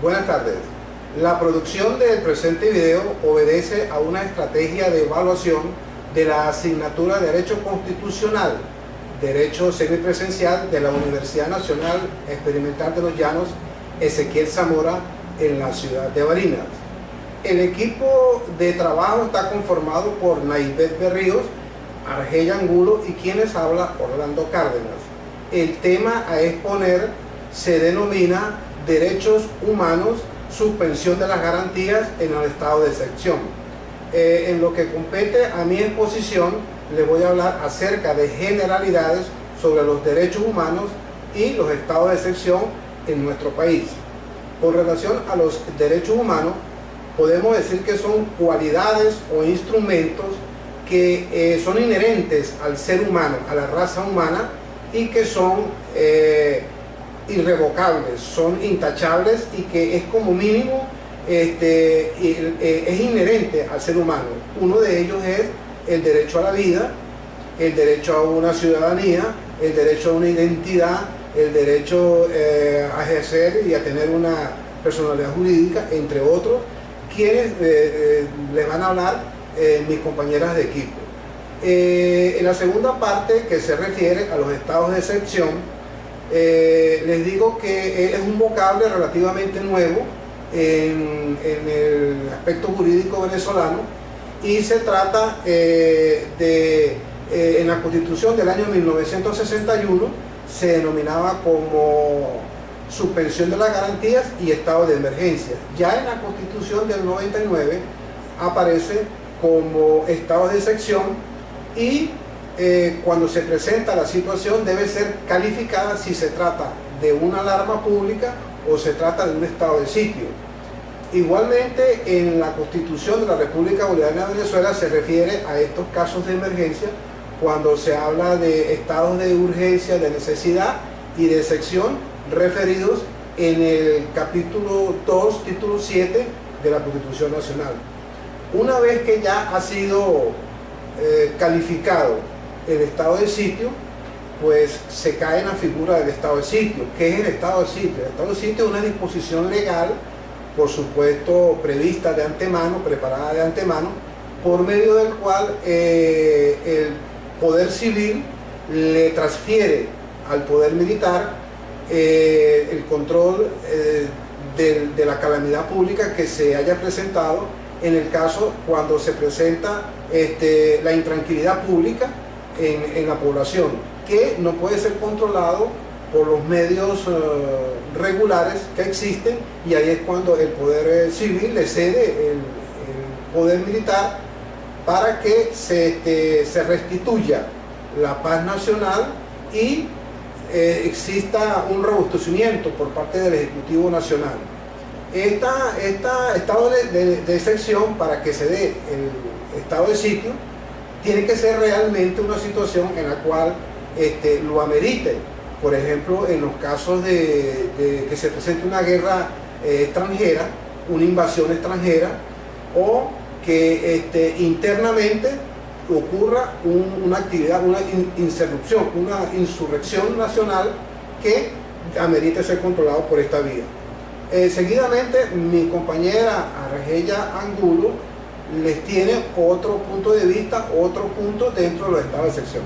Buenas tardes. La producción del presente video obedece a una estrategia de evaluación de la asignatura de Derecho Constitucional, Derecho Semipresencial de la Universidad Nacional Experimental de los Llanos, Ezequiel Zamora, en la ciudad de Barinas. El equipo de trabajo está conformado por Naibet Berríos, Argelia Angulo y quienes habla Orlando Cárdenas. El tema a exponer se denomina Derechos Humanos, suspensión de las garantías en el estado de excepción. En lo que compete a mi exposición, les voy a hablar acerca de generalidades sobre los derechos humanos y los estados de excepción en nuestro país. Con relación a los derechos humanos, podemos decir que son cualidades o instrumentos que son inherentes al ser humano, a la raza humana, y que son irrevocables, son intachables y que es como mínimo es inherente al ser humano. Uno de ellos es el derecho a la vida, el derecho a una ciudadanía, el derecho a una identidad, el derecho a ejercer y a tener una personalidad jurídica, entre otros, quienes les van a hablar mis compañeras de equipo. En la segunda parte, que se refiere a los estados de excepción, les digo que es un vocablo relativamente nuevo en el aspecto jurídico venezolano, y se trata en la Constitución del año 1961 se denominaba como suspensión de las garantías y estado de emergencia. Ya en la Constitución del 99 aparece como estado de excepción, y cuando se presenta la situación debe ser calificada si se trata de una alarma pública o se trata de un estado de sitio. Igualmente, en la Constitución de la República Bolivariana de Venezuela se refiere a estos casos de emergencia cuando se habla de estados de urgencia, de necesidad y de excepción referidos en el capítulo 2, título 7 de la Constitución Nacional. Una vez que ya ha sido calificado el estado de sitio, pues se cae en la figura del estado de sitio. ¿Qué es el estado de sitio? El estado de sitio es una disposición legal, por supuesto prevista de antemano, preparada de antemano, por medio del cual el poder civil le transfiere al poder militar el control de la calamidad pública que se haya presentado, en el caso cuando se presenta la intranquilidad pública en la población, que no puede ser controlado por los medios regulares que existen, y ahí es cuando el poder civil le cede el poder militar para que se restituya la paz nacional y exista un robustecimiento por parte del Ejecutivo Nacional. Estado de excepción, para que se dé el estado de sitio, tiene que ser realmente una situación en la cual lo amerite. Por ejemplo, en los casos de que se presente una guerra extranjera, una invasión extranjera, o que internamente ocurra una actividad, una insurrección nacional que amerite ser controlado por esta vía. Seguidamente, mi compañera Argelia Angulo les tiene otro punto de vista, otro punto dentro de los estados de excepción.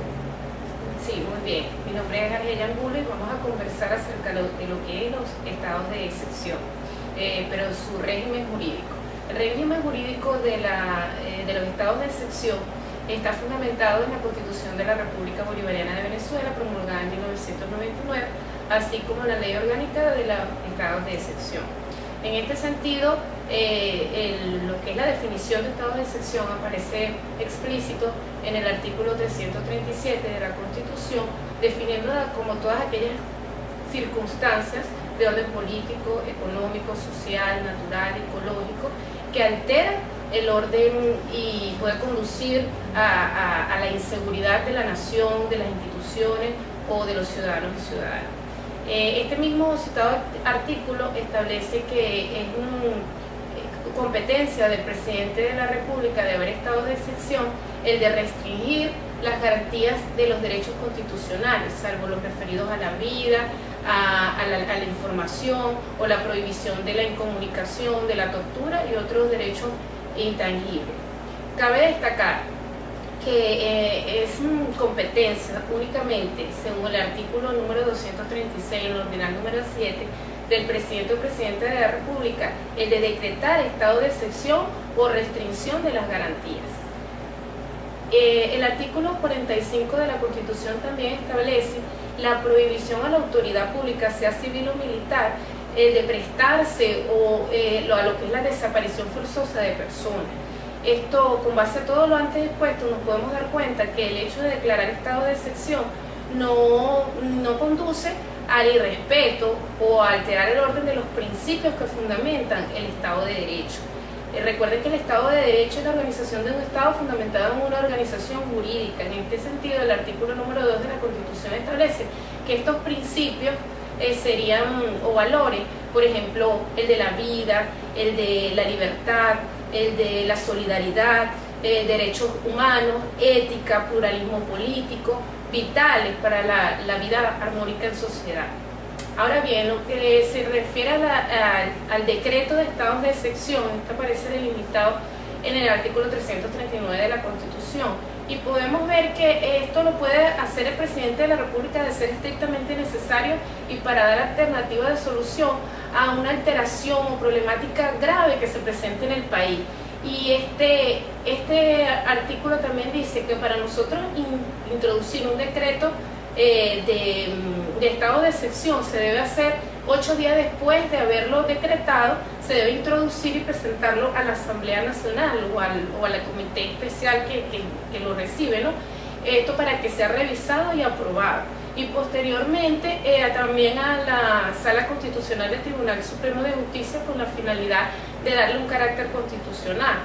Sí, muy bien. Mi nombre es Argelia Angulo y vamos a conversar acerca de lo que es los estados de excepción, pero su régimen jurídico. El régimen jurídico de los estados de excepción está fundamentado en la Constitución de la República Bolivariana de Venezuela, promulgada en 1999, así como la Ley Orgánica de los Estados de Excepción. En este sentido, lo que es la definición de estado de excepción aparece explícito en el artículo 337 de la Constitución, definiéndola como todas aquellas circunstancias de orden político, económico, social, natural, ecológico, que alteran el orden y puede conducir a la inseguridad de la nación, de las instituciones o de los ciudadanos y ciudadanas. Este mismo citado artículo establece que es competencia del presidente de la República de haber estados de excepción el de restringir las garantías de los derechos constitucionales, salvo los referidos a la vida, a la información o la prohibición de la incomunicación, de la tortura y otros derechos intangibles. Cabe destacar que es competencia únicamente, según el artículo número 236, en el ordenal número 7, del presidente o presidenta de la República, el de decretar estado de excepción o restricción de las garantías. El artículo 45 de la Constitución también establece la prohibición a la autoridad pública, sea civil o militar, de prestarse a lo que es la desaparición forzosa de personas. Esto, con base a todo lo antes expuesto, nos podemos dar cuenta que el hecho de declarar estado de excepción no conduce al irrespeto o a alterar el orden de los principios que fundamentan el Estado de Derecho. Recuerden que el Estado de Derecho es la organización de un Estado fundamentado en una organización jurídica. En este sentido, el artículo número 2 de la Constitución establece que estos principios serían o valores, por ejemplo, el de la vida, el de la libertad, el de la solidaridad, derechos humanos, ética, pluralismo político, vitales para la vida armónica en sociedad. Ahora bien, lo que se refiere al decreto de estados de excepción, esto aparece delimitado en el artículo 339 de la Constitución, y podemos ver que esto lo puede hacer el presidente de la República de ser estrictamente necesario y para dar alternativa de solución a una alteración o problemática grave que se presente en el país. Y este artículo también dice que para nosotros introducir un decreto de estado de excepción se debe hacer 8 días después de haberlo decretado, se debe introducir y presentarlo a la Asamblea Nacional o a la comité especial que lo recibe, ¿no? Esto para que sea revisado y aprobado. Y posteriormente también a la Sala Constitucional del Tribunal Supremo de Justicia con la finalidad de darle un carácter constitucional.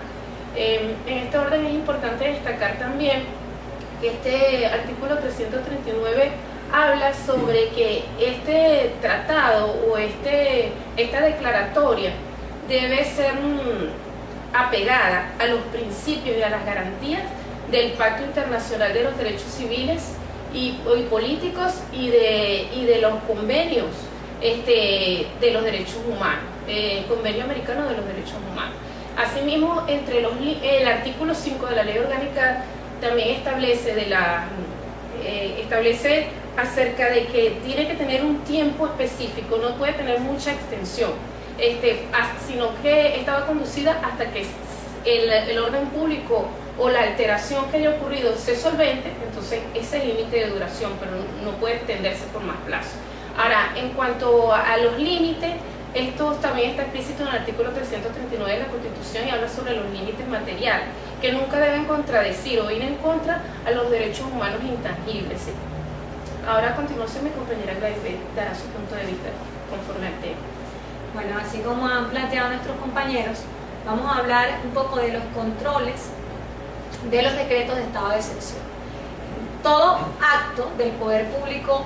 En este orden es importante destacar también que este artículo 339 habla sobre que este tratado o esta declaratoria debe ser apegada a los principios y a las garantías del Pacto Internacional de los Derechos Civiles y políticos y de los convenios de los derechos humanos, el Convenio Americano de los Derechos Humanos. Asimismo, el artículo 5 de la Ley Orgánica también establece acerca de que tiene que tener un tiempo específico, no puede tener mucha extensión, sino que estaba conducida hasta que el orden público o la alteración que haya ocurrido se solvente, entonces ese es el límite de duración, pero no puede extenderse por más plazo. Ahora, en cuanto a los límites, esto también está explícito en el artículo 339 de la Constitución y habla sobre los límites materiales, que nunca deben contradecir o ir en contra a los derechos humanos intangibles, ¿sí? Ahora a continuación mi compañera Gladys dará su punto de vista conforme al tema. Bueno, así como han planteado nuestros compañeros, vamos a hablar un poco de los controles de los decretos de estado de excepción. Todo acto del poder público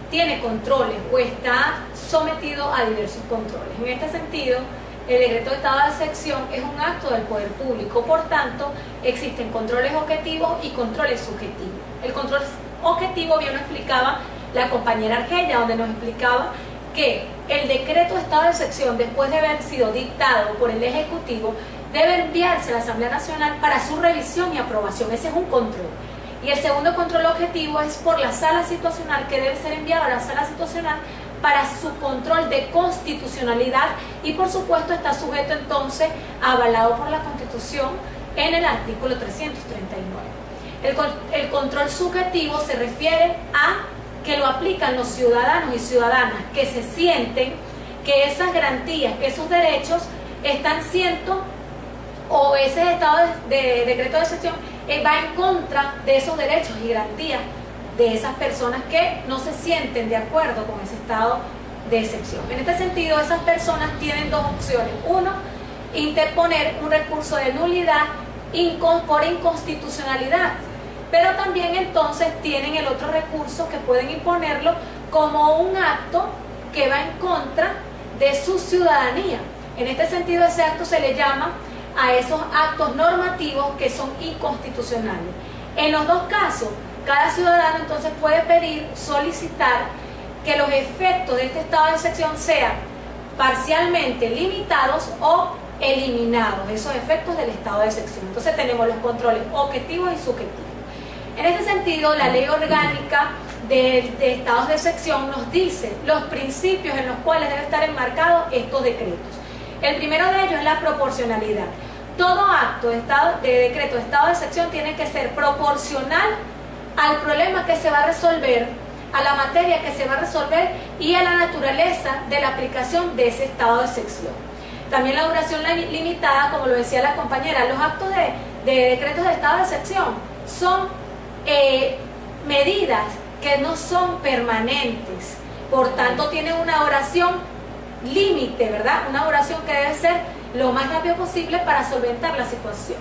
tiene controles o está sometido a diversos controles. En este sentido, el decreto de estado de excepción es un acto del poder público, por tanto, existen controles objetivos y controles subjetivos. El control objetivo bien lo explicaba la compañera Argelia, donde nos explicaba que el decreto de estado de excepción, después de haber sido dictado por el Ejecutivo, debe enviarse a la Asamblea Nacional para su revisión y aprobación. Ese es un control. Y el segundo control objetivo es por la Sala Situacional, que debe ser enviado a la Sala Situacional para su control de constitucionalidad y por supuesto está sujeto entonces, avalado por la Constitución en el artículo 339. El control subjetivo se refiere a que lo aplican los ciudadanos y ciudadanas que se sienten que esas garantías, que esos derechos están siendo, o ese estado de decreto de excepción va en contra de esos derechos y garantías de esas personas que no se sienten de acuerdo con ese estado de excepción. En este sentido, esas personas tienen dos opciones. Uno, interponer un recurso de nulidad por inconstitucionalidad, pero también entonces tienen el otro recurso que pueden imponerlo como un acto que va en contra de su ciudadanía. En este sentido, ese acto se le llama a esos actos normativos que son inconstitucionales. En los dos casos, cada ciudadano entonces puede pedir, solicitar que los efectos de este estado de excepción sean parcialmente limitados o eliminados, esos efectos del estado de excepción. Entonces tenemos los controles objetivos y subjetivos. En este sentido, la ley orgánica de estados de excepción nos dice los principios en los cuales deben estar enmarcados estos decretos. El primero de ellos es la proporcionalidad. Todo acto de decreto de estado de excepción tiene que ser proporcional al problema que se va a resolver, a la materia que se va a resolver y a la naturaleza de la aplicación de ese estado de excepción. También la duración limitada, como lo decía la compañera, los actos de decretos de estado de excepción son medidas que no son permanentes, por tanto tienen una duración límite, ¿verdad? Una duración que debe ser lo más rápido posible para solventar la situación.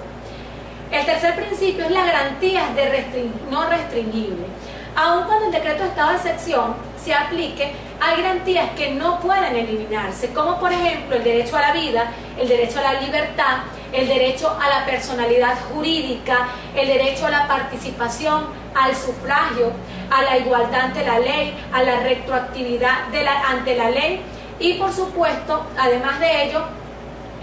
El tercer principio es las garantías de no restringible. Aun cuando el decreto de estado de excepción se aplique, hay garantías que no pueden eliminarse, como por ejemplo el derecho a la vida, el derecho a la libertad, el derecho a la personalidad jurídica, el derecho a la participación, al sufragio, a la igualdad ante la ley, a la retroactividad ante la ley y por supuesto, además de ello,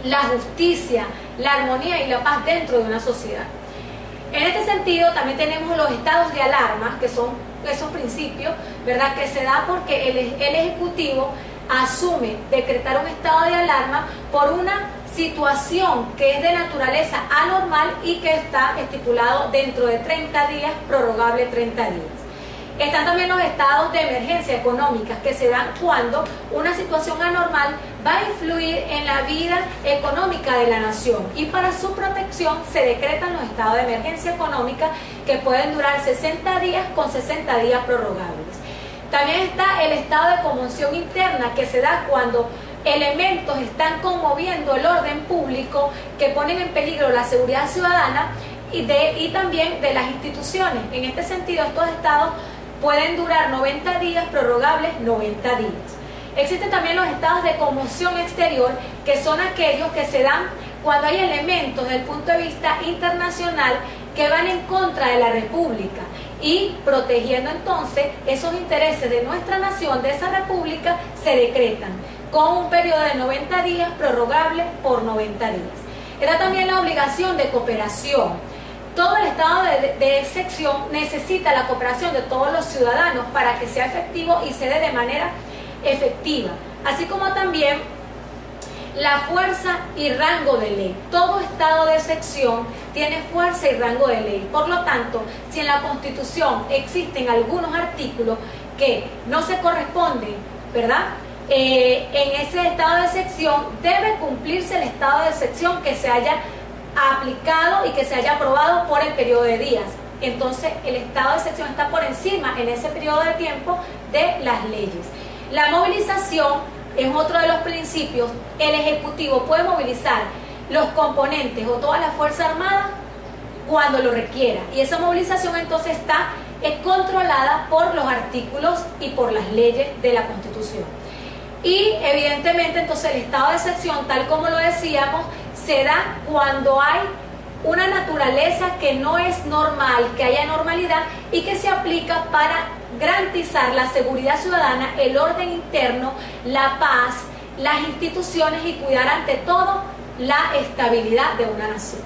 la justicia, la armonía y la paz dentro de una sociedad. En este sentido también tenemos los estados de alarma, que son esos principios, ¿verdad?, que se da porque el Ejecutivo asume decretar un estado de alarma por una situación que es de naturaleza anormal y que está estipulado dentro de 30 días, prorrogable 30 días. Están también los estados de emergencia económicas que se dan cuando una situación anormal va a influir en la vida económica de la nación y para su protección se decretan los estados de emergencia económica que pueden durar 60 días con 60 días prorrogables. También está el estado de conmoción interna que se da cuando elementos están conmoviendo el orden público que ponen en peligro la seguridad ciudadana y también de las instituciones. En este sentido, estos estados pueden durar 90 días, prorrogables 90 días. Existen también los estados de conmoción exterior, que son aquellos que se dan cuando hay elementos desde el punto de vista internacional que van en contra de la República y protegiendo entonces esos intereses de nuestra nación, de esa República, se decretan con un periodo de 90 días, prorrogable por 90 días. Está también la obligación de cooperación. Todo el estado de excepción necesita la cooperación de todos los ciudadanos para que sea efectivo y se dé de manera efectiva, así como también la fuerza y rango de ley. Todo estado de excepción tiene fuerza y rango de ley. Por lo tanto, si en la Constitución existen algunos artículos que no se corresponden, ¿verdad?, en ese estado de excepción, debe cumplirse el estado de excepción que se haya aplicado y que se haya aprobado por el periodo de días. Entonces el estado de excepción está por encima en ese periodo de tiempo de las leyes. La movilización es otro de los principios. El Ejecutivo puede movilizar los componentes o toda la Fuerza Armada cuando lo requiera y esa movilización entonces está controlada por los artículos y por las leyes de la Constitución. Y evidentemente entonces el estado de excepción, tal como lo decíamos, se da cuando hay una naturaleza que no es normal, que haya normalidad y que se aplica para garantizar la seguridad ciudadana, el orden interno, la paz, las instituciones y cuidar ante todo la estabilidad de una nación.